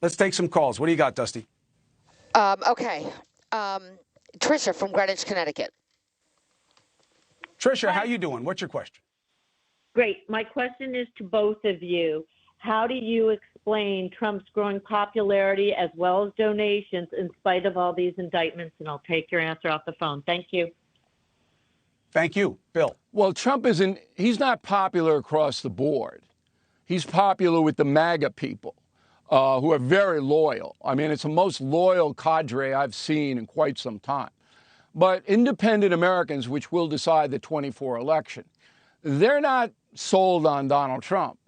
Let's take some calls. What do you got, Dusty? Okay. Tricia from Greenwich, Connecticut. Tricia, how you doing? What's your question? Great. My question is to both of you. How do you explain Trump's growing popularity as well as donations in spite of all these indictments? And I'll take your answer off the phone. Thank you. Thank you, Bill. Well, Trump he's not popular across the board. He's popular with the MAGA people who are very loyal. I mean, it's the most loyal cadre I've seen in quite some time. But independent Americans, which will decide the 24 election, they're not sold on Donald Trump,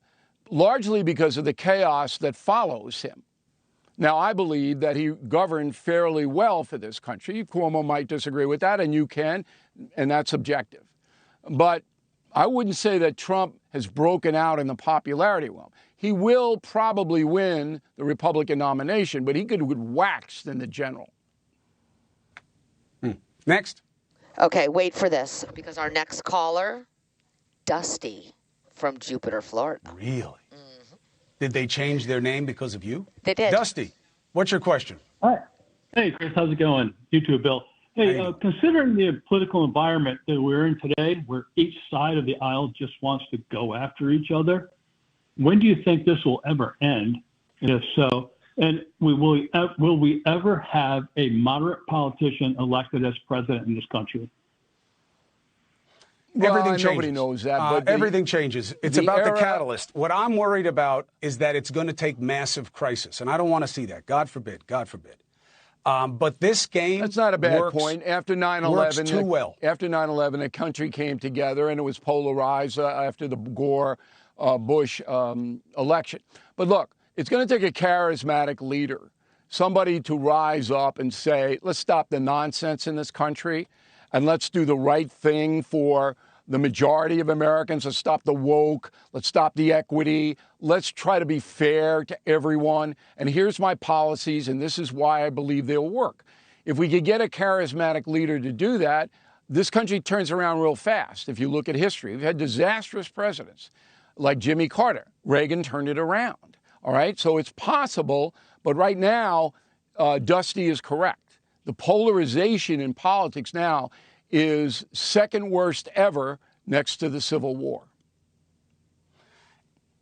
largely because of the chaos that follows him. Now, I believe that he governed fairly well for this country. Cuomo might disagree with that, and you can, and that's objective. But I wouldn't say that Trump has broken out in the popularity realm. He will probably win the Republican nomination, but he could get waxed in the general. Next. Okay, wait for this, because our next caller, Dusty from Jupiter, Florida. Really? Mm-hmm. Did they change their name because of you? They did. Dusty, what's your question? Hi. Hey, Chris, how's it going? You too, Bill. Hey, considering the political environment that we're in today, where each side of the aisle just wants to go after each other, when do you think this will ever end? And if so, and will we ever have a moderate politician elected as president in this country? Well, everything changes. Nobody knows that. But everything changes. It's about the catalyst. What I'm worried about is that it's going to take massive crisis, and I don't want to see that. God forbid. God forbid. But this game That's not a bad point. After 9/11, works too well. After 9/11, the country came together, and it was polarized after the Gore-Bush election. But look, it's going to take a charismatic leader, somebody to rise up and say, let's stop the nonsense in this country, and let's do the right thing for the majority of Americans. Let's stop the woke. Let's stop the equity. Let's try to be fair to everyone. And here's my policies, and this is why I believe they'll work. If we could get a charismatic leader to do that, this country turns around real fast. If you look at history, we've had disastrous presidents like Jimmy Carter. Reagan turned it around. All right, so it's possible, but right now, Dusty is correct. The polarization in politics now is second worst ever next to the Civil War.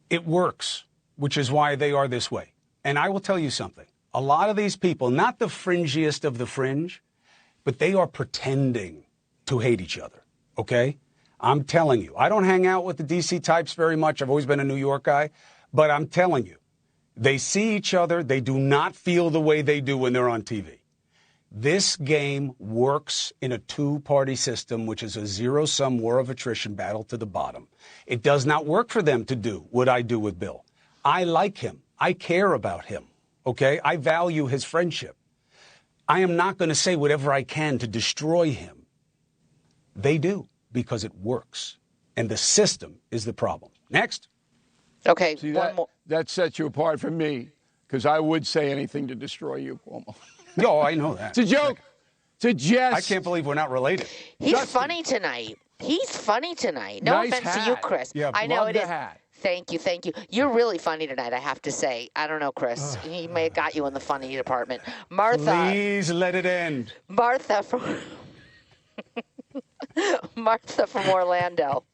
It works, which is why they are this way. And I will tell you something. A lot of these people, not the fringiest of the fringe, but they are pretending to hate each other, okay? I'm telling you. I don't hang out with the D.C. types very much. I've always been a New York guy. But I'm telling you, they see each other. They do not feel the way they do when they're on TV. This game works in a two-party system, which is a zero-sum war of attrition battle to the bottom. It does not work for them to do what I do with Bill. I like him. I care about him, okay? I value his friendship. I am not going to say whatever I can to destroy him. They do, because it works. And the system is the problem. Next. Okay, See, one more. that sets you apart from me, because I would say anything to destroy you, Cuomo. No, I know that. It's a joke. It's a jest. I can't believe we're not related. He's funny tonight. He's funny tonight. No Nice offense to hat. you, Chris. Yeah, I know love it the is. hat. Thank you, thank you. You're really funny tonight, I have to say. I don't know, Chris. He may have got you in the funny department. Martha. Please let it end. Martha from Martha from Orlando.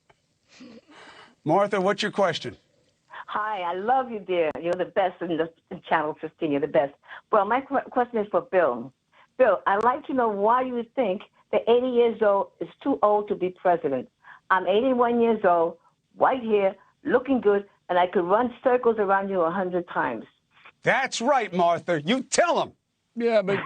Martha, what's your question? Hi, I love you, dear. You're the best in Channel 15. You're the best. Well, my question is for Bill. Bill, I'd like to know why you think that 80 years old is too old to be president. I'm 81 years old, white hair, looking good, and I could run circles around you 100 times. That's right, Martha. You tell him. Yeah, but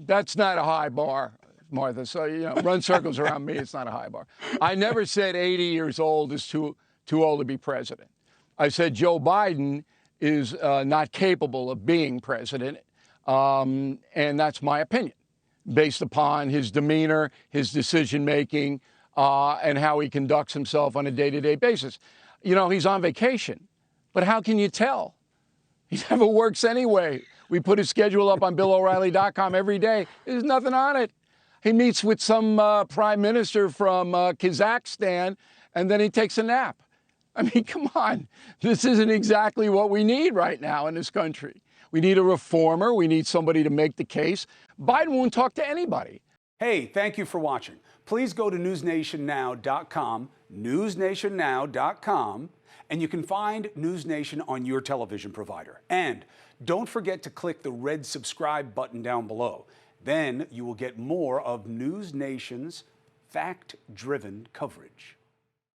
that's not a high bar, Martha. So, run circles around me. It's not a high bar. I never said 80 years old is too old to be president. I said Joe Biden is not capable of being president, and that's my opinion, based upon his demeanor, his decision-making, and how he conducts himself on a day-to-day basis. He's on vacation, but how can you tell? He never works anyway. We put his schedule up on BillO'Reilly.com every day. There's nothing on it. He meets with some prime minister from Kazakhstan, and then he takes a nap. I mean, come on. This isn't exactly what we need right now in this country. We need a reformer. We need somebody to make the case. Biden won't talk to anybody. Hey, thank you for watching. Please go to newsnationnow.com, newsnationnow.com, and you can find News Nation on your television provider. And don't forget to click the red subscribe button down below. Then you will get more of News Nation's fact-driven coverage.